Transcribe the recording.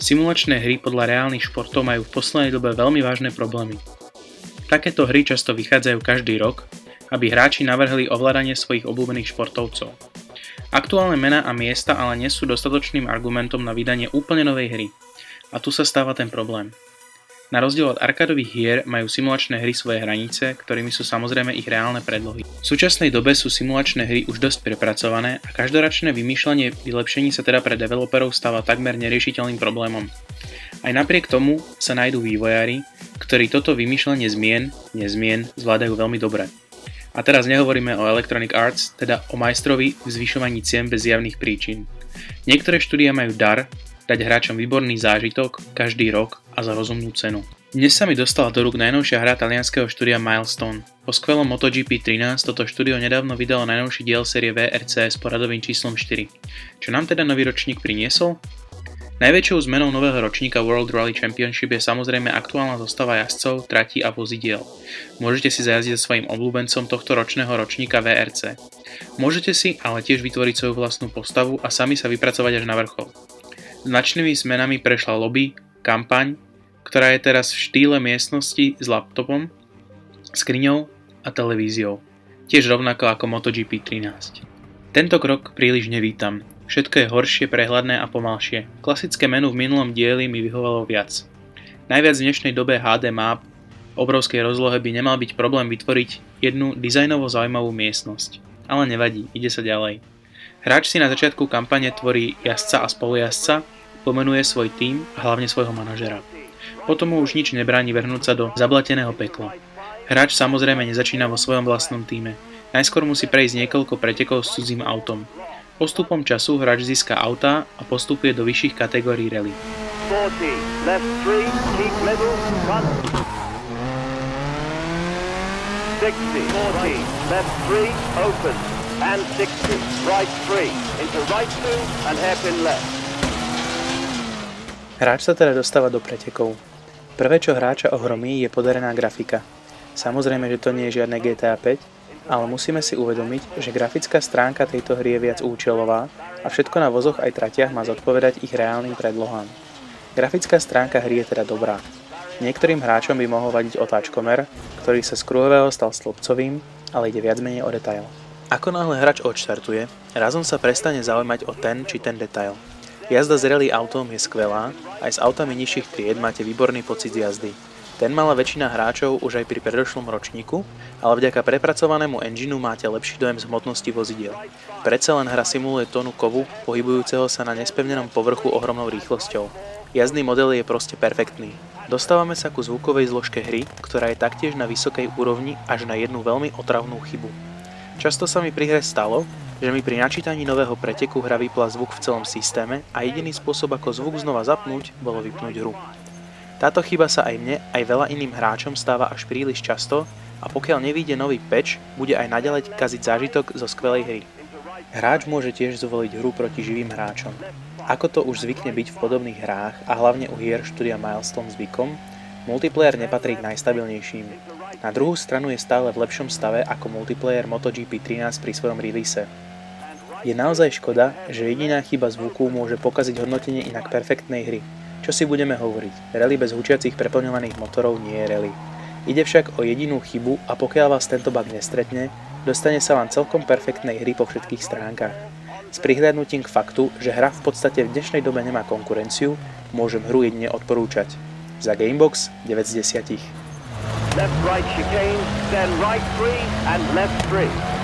Simulačné hry podľa reálnych športov majú v poslednej dobe veľmi vážne problémy. Takéto hry často vychádzajú každý rok, aby hráči navrhli ovládanie svojich obľúbených športovcov. Aktuálne mená a miesta ale nie sú dostatočným argumentom na vydanie úplne novej hry. A tu sa stáva ten problém. Na rozdiel od arkádových hier majú simulačné hry svoje hranice, ktorými sú samozrejme ich reálne predlohy. V súčasnej dobe sú simulačné hry už dosť prepracované a každoračné vymýšľanie vylepšení sa teda pre developerov stáva takmer neriešiteľným problémom. Aj napriek tomu sa nájdú vývojári, ktorí toto vymýšľanie nezmien zvládajú veľmi dobre. A teraz nehovoríme o Electronic Arts, teda o majstrovi v zvyšovaní cien bez zjavných príčin. Niektoré štúdia majú dar dať hráčom výborný zážitok každý rok a za rozumnú cenu. Dnes sa mi dostala do rúk najnovšia hra talianskeho štúdia Milestone. Po skvelom MotoGP 13 toto štúdio nedávno vydalo najnovší diel série VRC s poradovým číslom 4. Čo nám teda nový ročník priniesol? Najväčšou zmenou nového ročníka World Rally Championship je samozrejme aktuálna zostava jazdcov, tratí a vozidiel. Môžete si zajazdiť so svojím obľúbencom tohto ročného ročníka VRC. Môžete si ale tiež vytvoriť svoju vlastnú postavu a sami sa vypracovať až na vrchol. Značnými zmenami prešla lobby, kampaň, ktorá je teraz v štýle miestnosti s laptopom, skriňou a televíziou. Tiež rovnako ako MotoGP 13. Tento krok príliš nevítam. Všetko je horšie, prehľadné a pomalšie. Klasické menu v minulom dieli mi vyhovalo viac. Najviac v dnešnej dobe HD map v obrovskej rozlohe by nemal byť problém vytvoriť jednu dizajnovo zaujímavú miestnosť. Ale nevadí, ide sa ďalej. Hráč si na začiatku kampane tvorí jazdca a spolujazdca, pomenuje svoj tím a hlavne svojho manažera. Potom mu už nič nebráni vrhnúť sa do zablateného pekla. Hráč samozrejme nezačína vo svojom vlastnom tíme. Najskôr musí prejsť niekoľko pretekov s cudzím autom. Postupom času hráč získa auta a postupuje do vyšších kategórií rally. 40, left 3, keep middle, front. 60, 40, left 3, open. And 60, right 3, into right 2 and hairpin left. Hráč sa teda dostáva do pretekov. Prvé, čo hráča ohromí, je podarená grafika. Samozrejme, že to nie je žiadne GTA 5, ale musíme si uvedomiť, že grafická stránka tejto hry je viac účelová a všetko na vozoch aj tratiach má zodpovedať ich reálnym predlohám. Grafická stránka hry je teda dobrá. Niektorým hráčom by mohol vadiť otáčkomer, ktorý sa z kruhového stal stĺpcovým, ale ide viac menej o detail. Ako náhle hráč odštartuje, razom sa prestane zaujímať o ten či ten detail. Jazda s rally autom je skvelá, aj s autami nižších tried máte výborný pocit z jazdy. Ten mala väčšina hráčov už aj pri predošlom ročníku, ale vďaka prepracovanému engineu máte lepší dojem z hmotnosti vozidiel. Predsa len hra simuluje tónu kovu, pohybujúceho sa na nespevnenom povrchu ohromnou rýchlosťou. Jazdný model je proste perfektný. Dostávame sa ku zvukovej zložke hry, ktorá je taktiež na vysokej úrovni až na jednu veľmi otravnú chybu. Často sa mi pri hre stalo, že mi pri načítaní nového preteku hra vypla zvuk v celom systéme a jediný spôsob ako zvuk znova zapnúť, bolo vypnúť hru. Táto chyba sa aj mne, aj veľa iným hráčom stáva až príliš často a pokiaľ nevyjde nový patch, bude aj naďalej kaziť zážitok zo skvelej hry. Hráč môže tiež zvoliť hru proti živým hráčom. Ako to už zvykne byť v podobných hrách a hlavne u hier štúdia Milestone zvykom, multiplayer nepatrí k najstabilnejším. Na druhú stranu je stále v lepšom stave ako multiplayer MotoGP 13 pri svojom release. Je naozaj škoda, že jediná chyba zvuku môže pokaziť hodnotenie inak perfektnej hry. Čo si budeme hovoriť, rally bez hučiacich preplňovaných motorov nie je rally. Ide však o jedinú chybu a pokiaľ vás tento bug nestretne, dostane sa vám celkom perfektnej hry po všetkých stránkach. S prihliadnutím k faktu, že hra v podstate v dnešnej dobe nemá konkurenciu, môžem hru jedine odporúčať. Za Gamebox 9 z 10. Left right chicane, then right 3 and left 3.